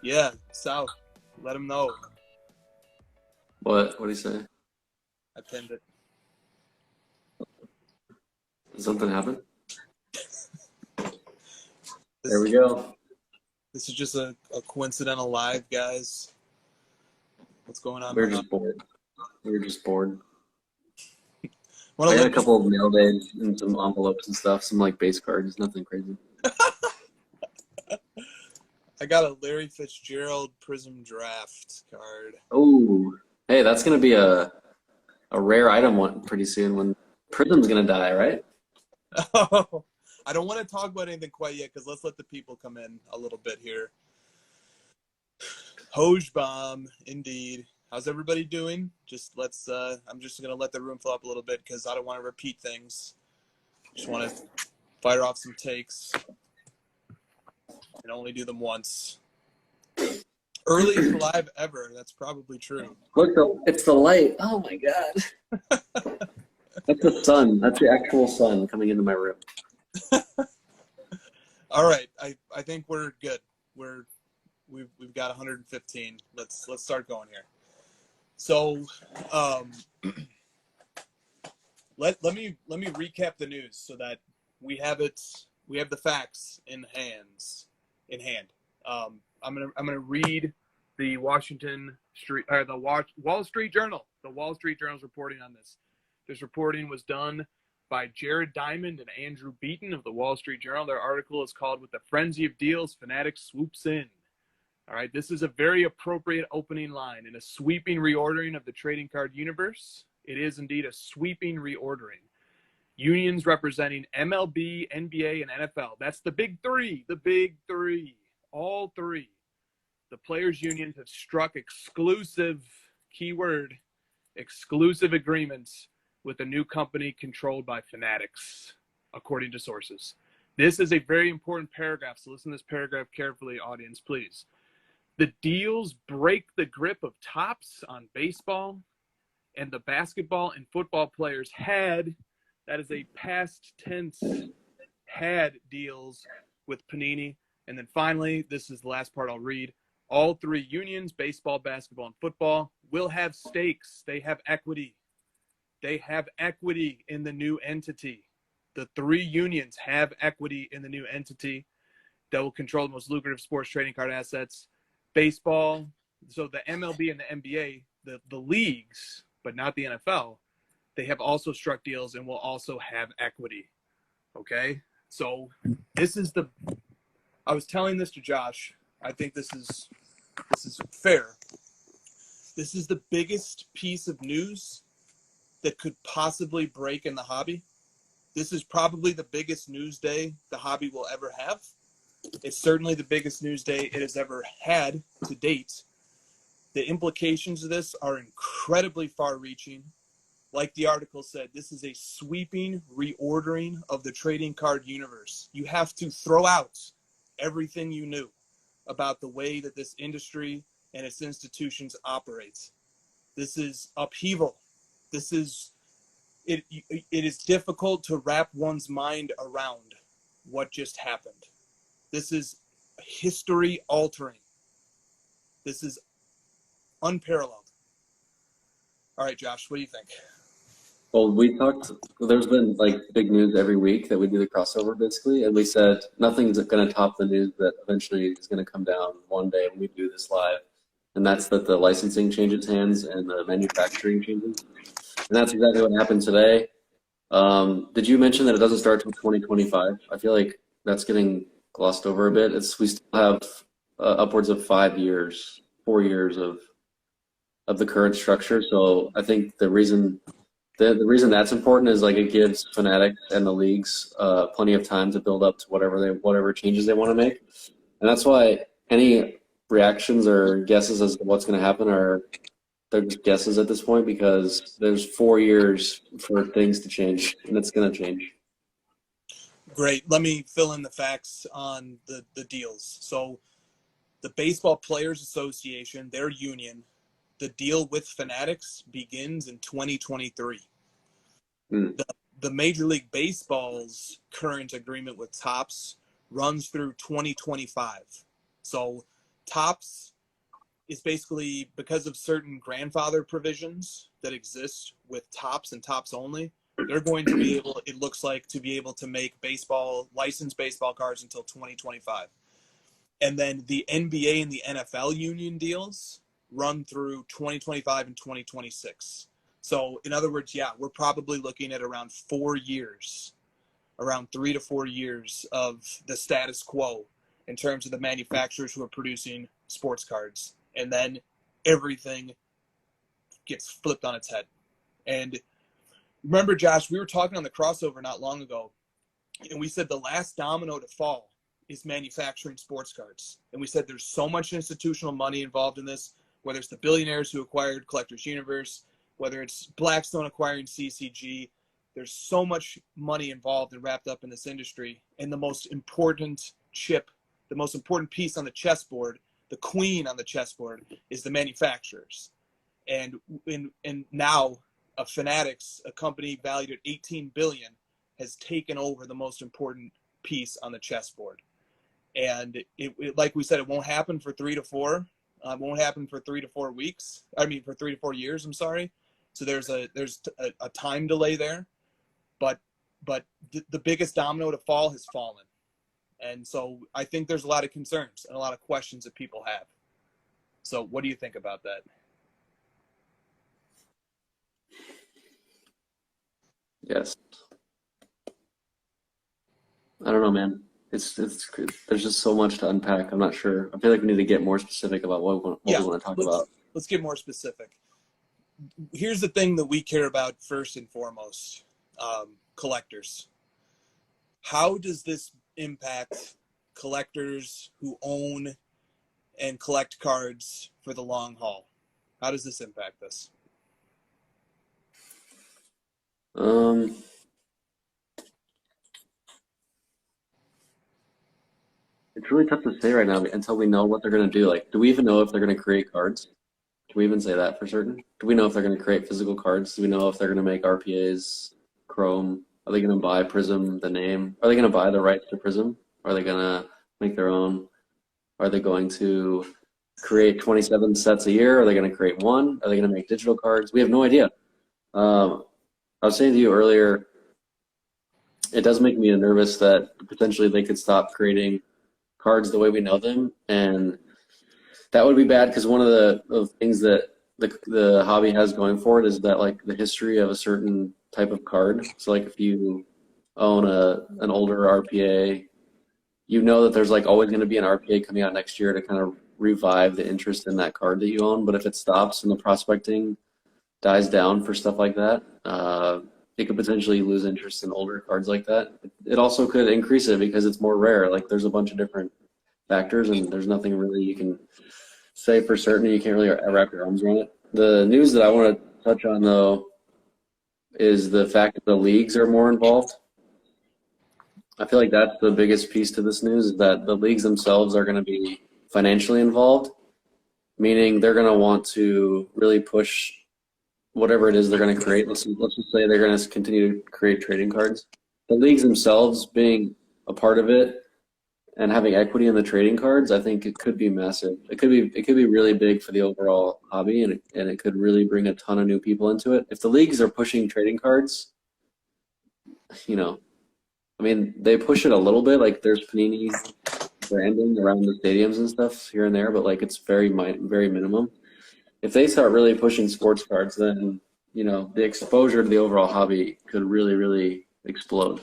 Yeah, South. Let him know. What do you say? I pinned it. Did something happen? There This we go. this is just a coincidental live, guys. What's going on We were behind? just bored. We were just bored. Want I to got let a couple of mail days and some envelopes and stuff, some like base cards, nothing crazy. I got a Larry Fitzgerald Prism Draft card. Oh, hey, that's gonna be a rare item one pretty soon when Prism's gonna die, right? Oh, I don't want to talk about anything quite yet because let's let the people come in a little bit here. Hoj bomb, indeed. How's everybody doing? Just let's. I'm just gonna let the room fill up a little bit because I don't want to repeat things. Just want to fire off some takes and only do them once. Earliest live ever. That's probably true. Look, it's the light. Oh my God. That's the sun. That's the actual sun coming into my room. All right, I think we're good. We've got 115. Let's start going here. So, um, let me recap the news so that we have it. We have the facts in hand. I'm gonna read the Wall Street Journal. The Wall Street Journal's reporting on this. This reporting was done by Jared Diamond and Andrew Beaton of the Wall Street Journal. Their article is called "With the Frenzy of Deals, Fanatics Swoops In." All right, this is a very appropriate opening line. In a sweeping reordering of the trading card universe, it is indeed a sweeping reordering. Unions representing MLB, NBA, and NFL. That's the big three. The big three. All three. The players' unions have struck exclusive, keyword, exclusive agreements with a new company controlled by Fanatics, according to sources. This is a very important paragraph, so listen to this paragraph carefully, audience, please. The deals break the grip of Topps on baseball, and the basketball and football players had, that is a past tense, had deals with Panini. And then finally, this is the last part I'll read. All three unions, baseball, basketball, and football, will have stakes. They have equity. They have equity in the new entity. The three unions have equity in the new entity that will control the most lucrative sports trading card assets. Baseball, so the MLB and the NBA, the leagues, but not the NFL, they have also struck deals and will also have equity. Okay? So this is I was telling this to Josh. I think this is fair. This is the biggest piece of news that could possibly break in the hobby. This is probably the biggest news day the hobby will ever have. It's certainly the biggest news day it has ever had to date. The implications of this are incredibly far-reaching. Like the article said, this is a sweeping reordering of the trading card universe. You have to throw out everything you knew about the way that this industry and its institutions operates. This is upheaval. This is it is difficult to wrap one's mind around what just happened. This is history altering. This is unparalleled. All right, Josh, what do you think? Well, there's been like big news every week that we do the crossover basically, and we said nothing's going to top the news that eventually is going to come down one day when we do this live. And that's that the licensing changes hands and the manufacturing changes. And that's exactly what happened today. Did you mention that it doesn't start till 2025? I feel like that's getting glossed over a bit. We still have upwards of 5 years, 4 years of the current structure. So I think the reason that's important is like it gives Fanatics and the leagues plenty of time to build up to whatever changes they want to make, and that's why any reactions or guesses as to what's going to happen they're just guesses at this point because there's 4 years for things to change, and it's going to change. Great. Let me fill in the facts on the deals. So the Baseball Players Association, their union, the deal with Fanatics begins in 2023. Hmm. The Major League Baseball's current agreement with Topps runs through 2025. So Topps is basically, because of certain grandfather provisions that exist with Topps and Topps only, they're going to be able, it looks like, to be able to make licensed baseball cards until 2025. And then the NBA and the NFL union deals run through 2025 and 2026. So in other words, yeah, we're probably looking at around 4 years, around 3 to 4 years of the status quo in terms of the manufacturers who are producing sports cards. And then everything gets flipped on its head. And remember, Josh, we were talking on the crossover not long ago, and we said the last domino to fall is manufacturing sports cards. And we said there's so much institutional money involved in this, whether it's the billionaires who acquired Collectors Universe, whether it's Blackstone acquiring CCG. There's so much money involved and wrapped up in this industry. And the most important chip, the most important piece on the chessboard, the queen on the chessboard, is the manufacturers. And now Fanatics, a company valued at $18 billion, has taken over the most important piece on the chessboard. And it like we said, it won't happen for 3 to 4. Won't happen for 3 to 4 weeks. I mean, for 3 to 4 years. I'm sorry. So there's a time delay there, but the biggest domino to fall has fallen, and so I think there's a lot of concerns and a lot of questions that people have. So what do you think about that? Yes. I don't know, man. It's there's just so much to unpack. I'm not sure. I feel like we need to get more specific about what we want to talk about. Let's get more specific. Here's the thing that we care about first and foremost, collectors. How does this impact collectors who own and collect cards for the long haul? How does this impact this? It's really tough to say right now until we know what they're going to do. Like, do we even know if they're going to create cards? Do we even say that for certain? Do we know if they're going to create physical cards? Do we know if they're going to make RPAs, Chrome? Are they going to buy Prism, the name? Are they going to buy the rights to Prism? Are they going to make their own? Are they going to create 27 sets a year? Are they going to create one? Are they going to make digital cards? We have no idea. I was saying to you earlier, it does make me nervous that potentially they could stop creating cards the way we know them, and that would be bad because one of the things that the hobby has going for it is that, like, the history of a certain type of card. So like if you own an older RPA, you know that there's like always going to be an RPA coming out next year to kind of revive the interest in that card that you own. But if it stops and the prospecting dies down for stuff like that, it could potentially lose interest in older cards like that. It also could increase it because it's more rare. Like, there's a bunch of different factors, and there's nothing really you can say for certain. You can't really wrap your arms around it. The news that I want to touch on, though, is the fact that the leagues are more involved. I feel like that's the biggest piece to this news, is that the leagues themselves are going to be financially involved, meaning they're going to want to really push whatever it is they're going to create. Let's just say they're going to continue to create trading cards. The leagues themselves being a part of it and having equity in the trading cards, I think it could be massive. It could be really big for the overall hobby, and it could really bring a ton of new people into it. If the leagues are pushing trading cards, you know, I mean, they push it a little bit. Like, there's Panini branding around the stadiums and stuff here and there, but like, it's very minimum. If they start really pushing sports cards, then, you know, the exposure to the overall hobby could really, really explode.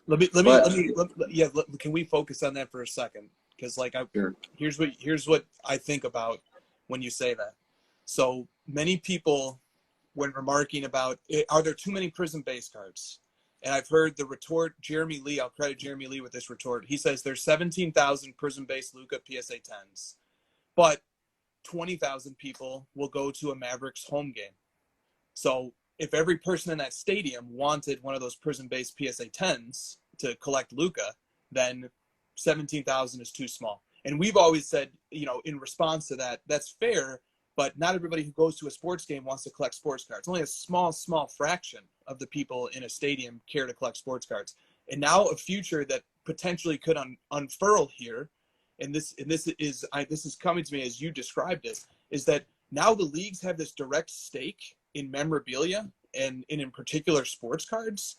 Can we focus on that for a second? Because Sure. Here's what I think about when you say that. So many people, when remarking about are there too many Prism base cards? And I've heard the retort, Jeremy Lee, I'll credit Jeremy Lee with this retort. He says there's 17,000 Prism base Luka PSA 10s, but 20,000 people will go to a Mavericks home game. So if every person in that stadium wanted one of those Prism-based PSA 10s to collect Luka, then 17,000 is too small. And we've always said, you know, in response to that, that's fair, but not everybody who goes to a sports game wants to collect sports cards. Only a small fraction of the people in a stadium care to collect sports cards. And now a future that potentially could unfurl here and this is coming to me as you described it, is that now the leagues have this direct stake in memorabilia and in particular sports cards.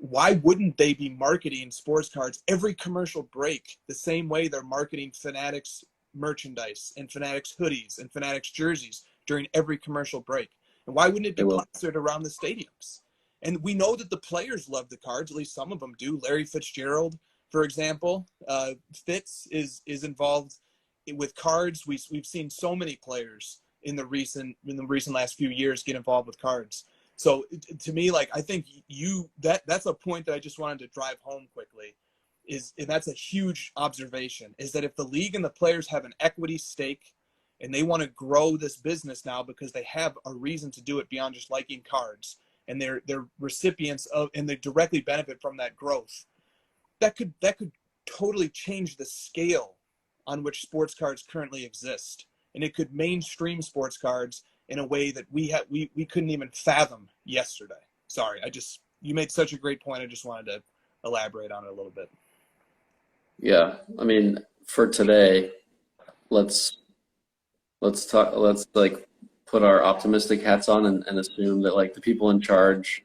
Why wouldn't they be marketing sports cards every commercial break the same way they're marketing Fanatics merchandise and Fanatics hoodies and Fanatics jerseys during every commercial break? And why wouldn't it be plastered around the stadiums? And we know that the players love the cards, at least some of them do. Larry Fitzgerald, for example, Fitz is involved with cards. We've seen so many players in the recent last few years get involved with cards. So to me, like, I think that's a point that I just wanted to drive home quickly, and that's a huge observation, is that if the league and the players have an equity stake and they want to grow this business now because they have a reason to do it beyond just liking cards, and they're recipients of, and they directly benefit from that growth, that could totally change the scale on which sports cards currently exist. And it could mainstream sports cards in a way that we couldn't even fathom yesterday. Sorry, you made such a great point. I just wanted to elaborate on it a little bit. Yeah, I mean, for today, let's like put our optimistic hats on and assume that like the people in charge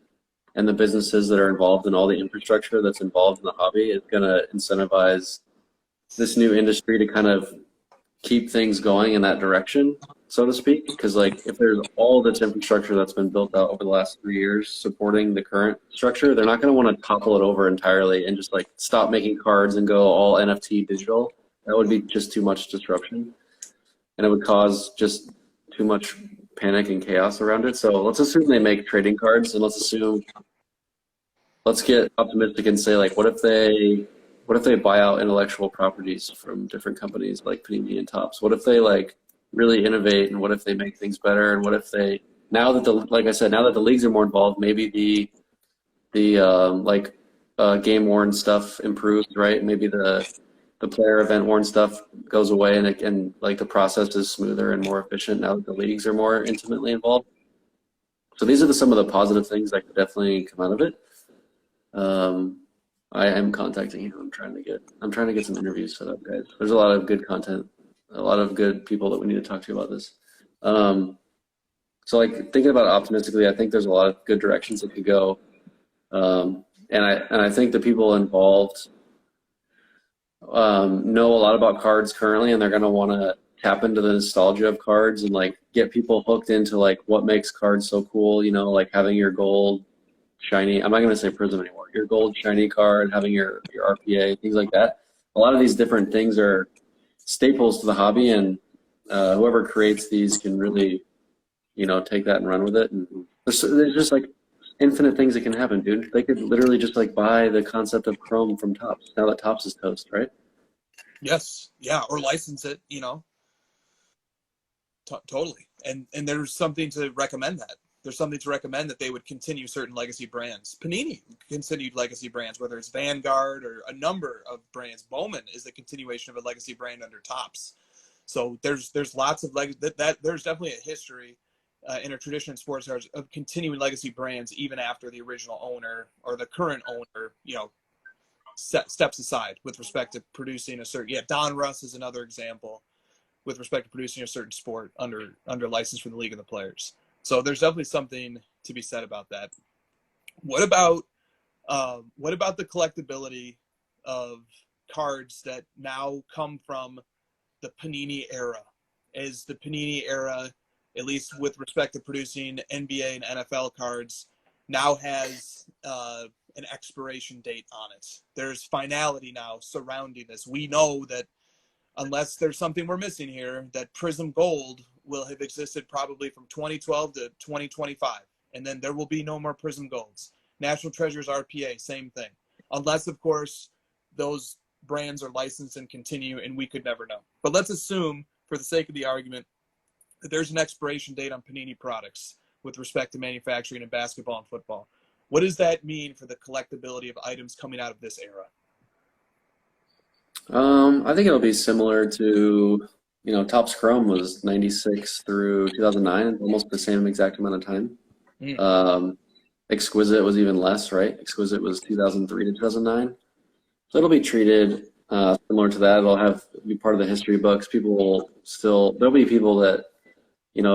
and the businesses that are involved in all the infrastructure that's involved in the hobby is going to incentivize this new industry to kind of keep things going in that direction, so to speak. Because like if there's all this infrastructure that's been built out over the last 3 years supporting the current structure, they're not going to want to topple it over entirely and just like stop making cards and go all NFT digital. That would be just too much disruption, and it would cause just too much panic and chaos around it. So let's assume they make trading cards, and let's get optimistic and say like, what if they buy out intellectual properties from different companies like Panini and Topps? What if they like really innovate, and what if they make things better? And what if they, now that the leagues are more involved, maybe the game worn stuff improves, right? Maybe the player event worn stuff goes away, and like the process is smoother and more efficient now that the leagues are more intimately involved. So these are some of the positive things that could definitely come out of it. I am contacting you. I'm trying to get some interviews set up, guys. There's a lot of good content, a lot of good people that we need to talk to about this. So like thinking about it optimistically, I think there's a lot of good directions it could go. And I think the people involved know a lot about cards currently, and they're going to want to tap into the nostalgia of cards and like get people hooked into like what makes cards so cool, you know, like having your gold shiny, I'm not going to say prism anymore, your gold shiny card, having your RPA, things like that. A lot of these different things are staples to the hobby, and whoever creates these can really, you know, take that and run with it. And there's just like infinite things that can happen, dude. They could literally just like buy the concept of Chrome from Topps now that Topps is toast, right? Yes, yeah, or license it, you know. Totally. And there's something to recommend that. There's something to recommend that they would continue certain legacy brands. Panini continued legacy brands, whether it's Vanguard or a number of brands. Bowman is the continuation of a legacy brand under Topps. So there's lots of there's definitely a history in a tradition in sports cards of continuing legacy brands even after the original owner or the current owner, you know, steps aside with respect to producing a certain. Yeah, Don Russ is another example with respect to producing a certain sport under license from the league and the players. So there's definitely something to be said about that. What about the collectibility of cards that now come from the Panini era? Is the Panini era, at least with respect to producing NBA and NFL cards, now has an expiration date on it? There's finality now surrounding this. We know that unless there's something we're missing here, that Prism Gold will have existed probably from 2012 to 2025. And then there will be no more Prism Golds. National Treasures RPA, same thing. Unless, of course, those brands are licensed and continue, and we could never know. But let's assume, for the sake of the argument, that there's an expiration date on Panini products with respect to manufacturing in basketball and football. What does that mean for the collectability of items coming out of this era? I think it'll be similar to, you know, Topps Chrome was 96 through 2009, almost the same exact amount of time. Exquisite was even less, right? Exquisite was 2003 to 2009. So it'll be treated Similar to that, it'll be part of the history books. There'll be people that,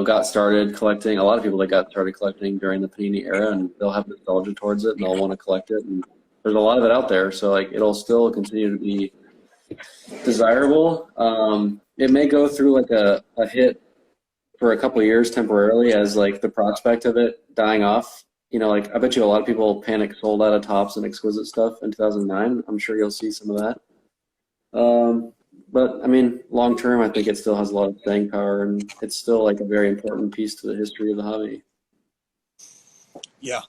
got started collecting, a lot of people that got started collecting during the Panini era, and they'll have nostalgia towards it and they'll want to collect it. And there's a lot of it out there. So like, it'll still continue to be desirable. It may go through like a hit for a couple of years temporarily as like the prospect of it dying off. Like I bet you a lot of people panic sold out of Topps and Exquisite stuff in 2009. I'm sure you'll see some of that. But I mean, long term, I think it still has a lot of staying power, and it's still like a very important piece to the history of the hobby. Yeah,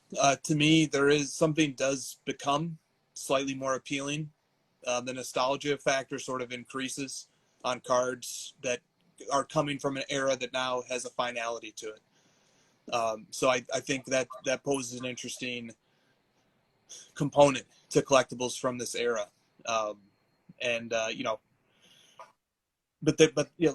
to me, something does become slightly more appealing. The nostalgia factor sort of increases on cards that are coming from an era that now has a finality to it. So I think that poses an interesting component to collectibles from this era. But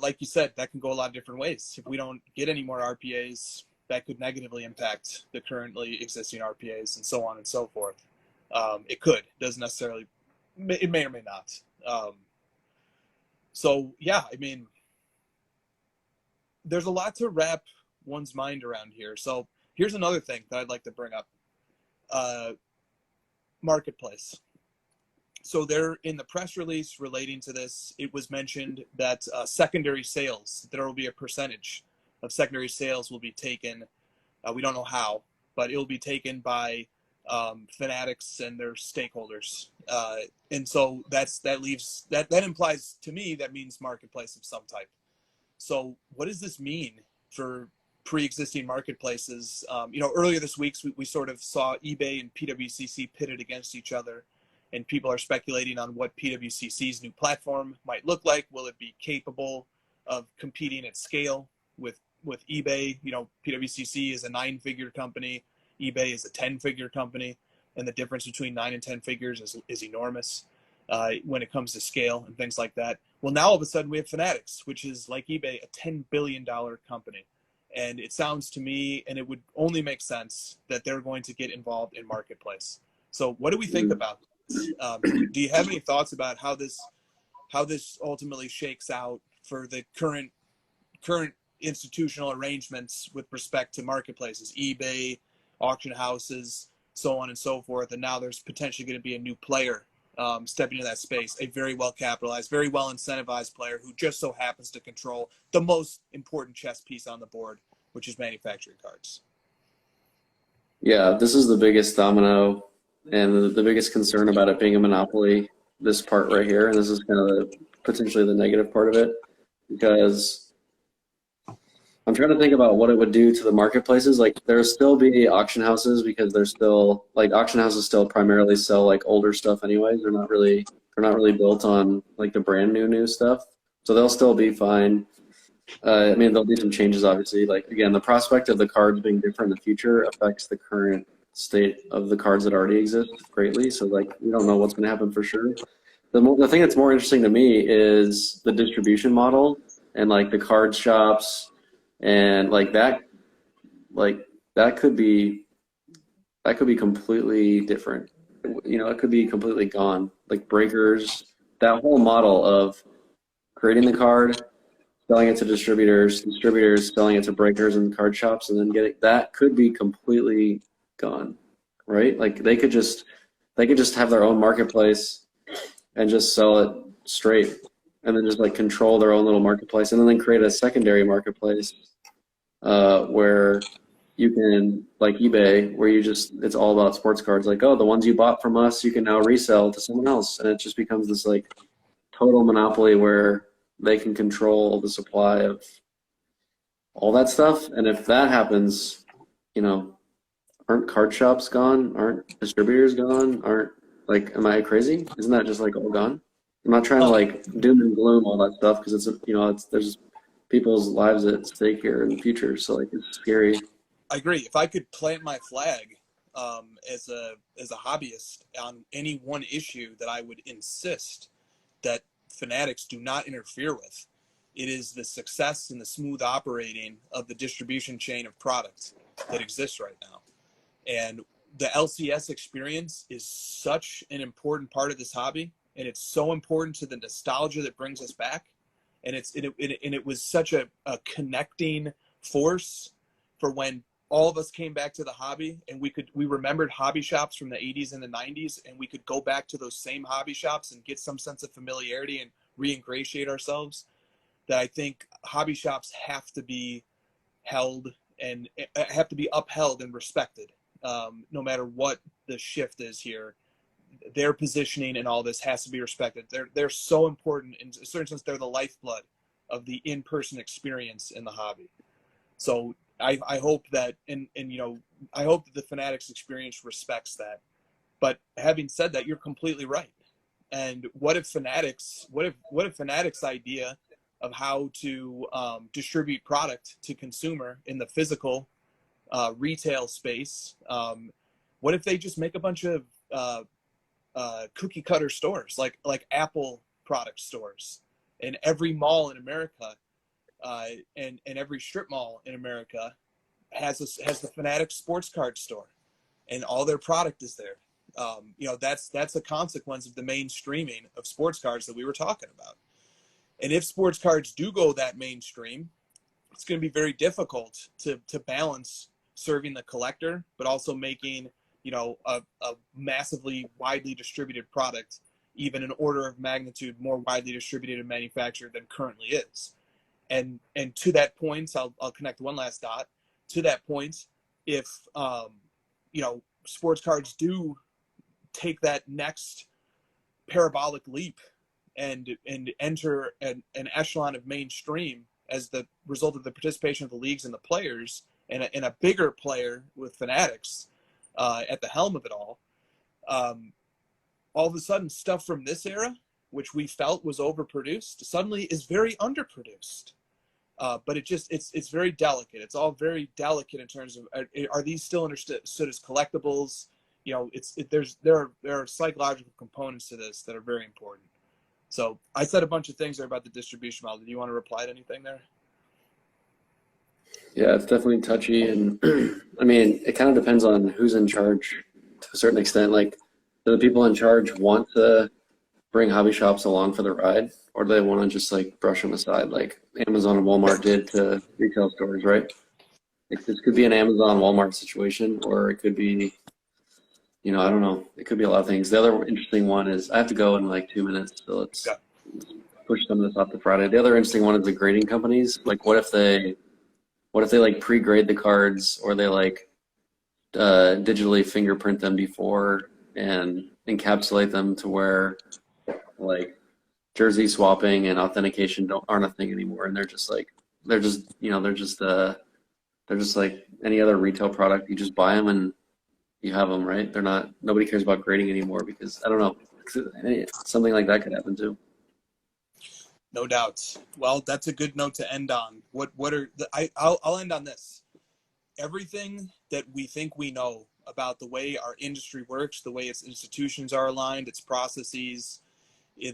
like you said, that can go a lot of different ways. If we don't get any more RPAs, that could negatively impact the currently existing RPAs and so on and so forth. It could. Doesn't necessarily. It may or may not. So yeah, I mean, there's a lot to wrap one's mind around here. So here's another thing that I'd like to bring up. Marketplace. So there, in the press release relating to this, it was mentioned that secondary sales, there will be a percentage of secondary sales will be taken. We don't know how, but it will be taken by Fanatics and their stakeholders. And so that implies to me, that means marketplace of some type. So what does this mean for pre-existing marketplaces? Earlier this week, we sort of saw eBay and PWCC pitted against each other. And people are speculating on what PWCC's new platform might look like. Will it be capable of competing at scale with eBay? PWCC is a 9-figure company. eBay is a 10-figure company. And the difference between 9 and 10 figures is enormous when it comes to scale and things like that. Well, now all of a sudden we have Fanatics, which is like eBay, a $10 billion company. And it sounds to me, and it would only make sense, that they're going to get involved in marketplace. So what do we think about this? Do you have any thoughts about how this ultimately shakes out for the current institutional arrangements with respect to marketplaces, eBay, auction houses, so on and so forth, and now there's potentially going to be a new player stepping into that space, a very well capitalized, very well incentivized player who just so happens to control the most important chess piece on the board, which is manufacturing cards? Yeah, this is the biggest domino and the biggest concern about it being a monopoly, this part right here, and this is kind of potentially the negative part of it, because I'm trying to think about what it would do to the marketplaces. Like, there'll still be auction houses, because they're still, like, auction houses still primarily sell like older stuff anyways. They're not really built on like the brand new stuff, so they'll still be fine. I mean, there'll be some changes, obviously. Like, again, the prospect of the cards being different in the future affects the current state of the cards that already exist greatly. So like, we don't know what's going to happen for sure. The thing that's more interesting to me is the distribution model and like the card shops and that could be completely different. It could be completely gone. Like breakers, that whole model of creating the card, selling it to distributors selling it to breakers and card shops, and then that could be completely gone, right? Like they could just have their own marketplace and just sell it straight, and then just like control their own little marketplace, and then create a secondary marketplace where you can, like eBay, where it's all about sports cards. Like, oh, the ones you bought from us, you can now resell to someone else, and it just becomes this like total monopoly where they can control the supply of all that stuff. And if that happens, aren't card shops gone? Aren't distributors gone? Am I crazy? Isn't that just like all gone? I'm not trying to like doom and gloom all that stuff, because there's people's lives at stake here in the future. So like, it's scary. I agree. If I could plant my flag as a hobbyist on any one issue that I would insist that Fanatics do not interfere with, it is the success and the smooth operating of the distribution chain of products that exists right now. And the LCS experience is such an important part of this hobby. and it's so important to the nostalgia that brings us back. And it was such a connecting force for when all of us came back to the hobby, and we remembered hobby shops from the 80s and the 90s, and we could go back to those same hobby shops and get some sense of familiarity and re-ingratiate ourselves. That I think hobby shops have to be held and have to be upheld and respected, no matter what the shift is here. Their positioning and all this has to be respected. They're so important. In a certain sense, they're the lifeblood of the in-person experience in the hobby. So I hope that, and I hope that the Fanatics experience respects that. But having said that, you're completely right. And what if Fanatics idea of how to distribute product to consumer in the physical retail space? What if they just make a bunch of cookie cutter stores, like Apple product stores, in every mall in America, and every strip mall in America has the Fanatics sports card store, and all their product is there. That's a consequence of the mainstreaming of sports cards that we were talking about. And if sports cards do go that mainstream, it's going to be very difficult to balance serving the collector, but also making a massively widely distributed product, even an order of magnitude more widely distributed and manufactured than currently is. And to that point, I'll connect one last dot. To that point, if sports cards do take that next parabolic leap and enter an echelon of mainstream as the result of the participation of the leagues and the players, and a bigger player with Fanatics at the helm of it all of a sudden stuff from this era, which we felt was overproduced, suddenly is very underproduced. But it's very delicate. It's all very delicate in terms of, are these still understood as collectibles? There are psychological components to this that are very important. So I said a bunch of things there about the distribution model. Do you want to reply to anything there? Yeah, it's definitely touchy, and I mean, it kind of depends on who's in charge to a certain extent. Like, do the people in charge want to bring hobby shops along for the ride, or do they want to just like brush them aside, like Amazon and Walmart did to retail stores, right? Like, this could be an Amazon Walmart situation, or it could be, I don't know. It could be a lot of things. The other interesting one is, I have to go in like 2 minutes, so let's push some of this off to Friday. The other interesting one is the grading companies. Like, what if they like pre-grade the cards, or they like digitally fingerprint them before and encapsulate them to where like jersey swapping and authentication aren't a thing anymore, and they're just like any other retail product. You just buy them and you have them, right? Nobody cares about grading anymore, because I don't know, something like that could happen too. No doubt. Well, that's a good note to end on. I'll end on this. Everything that we think we know about the way our industry works, the way its institutions are aligned, its processes,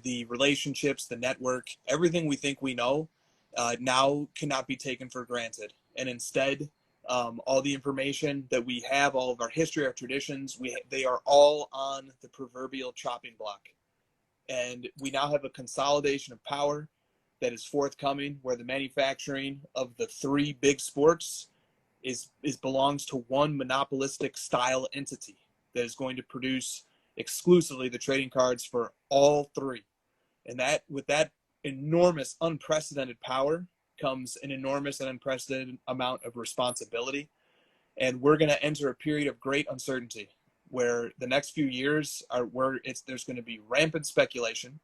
the relationships, the network, everything we think we know now cannot be taken for granted. And instead, all the information that we have, all of our history, our traditions, they are all on the proverbial chopping block. And we now have a consolidation of power that is forthcoming, where the manufacturing of the three big sports belongs to one monopolistic style entity that is going to produce exclusively the trading cards for all three. And that, with that enormous, unprecedented power, comes an enormous and unprecedented amount of responsibility. And we're going to enter a period of great uncertainty, where the next few years there's going to be rampant speculation.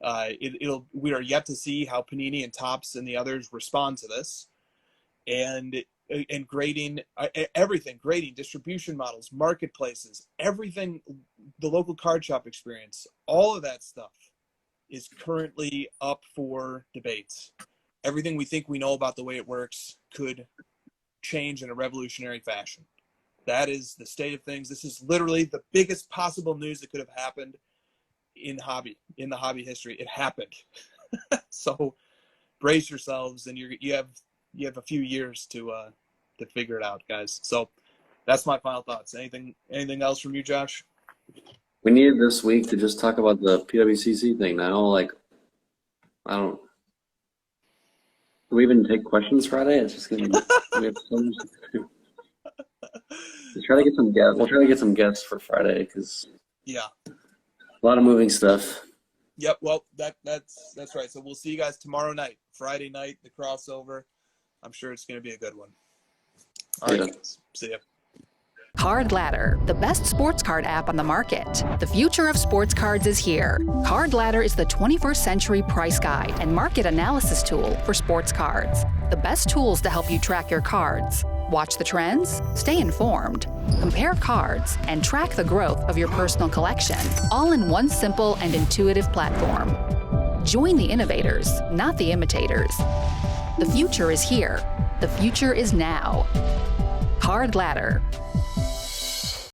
We are yet to see how Panini and Topps and the others respond to this, and grading, everything, grading, distribution models, marketplaces, everything, the local card shop experience, all of that stuff is currently up for debate. Everything we think we know about the way it works could change in a revolutionary fashion. That is the state of things. This is literally the biggest possible news that could have happened in the hobby history. It happened. So brace yourselves, and you have a few years to figure it out, guys. So that's my final thoughts. Anything else from you, Josh? We needed this week to just talk about the PWCC thing now. Like, I don't. Do we even take questions Friday? It's just gonna. We have so much to do. We'll try to get some guests. We'll try to get some guests for Friday because Yeah. a lot of moving stuff. Yep. Well, that's right. So we'll see you guys tomorrow night, Friday night, the crossover. I'm sure it's going to be a good one. All right. Yeah. Guys. See ya. Card Ladder, the best sports card app on the market. The future of sports cards is here. Card Ladder is the 21st century price guide and market analysis tool for sports cards. The best tools to help you track your cards. Watch the trends, stay informed, compare cards, and track the growth of your personal collection, all in one simple and intuitive platform. Join the innovators, not the imitators. The future is here. The future is now. Card Ladder.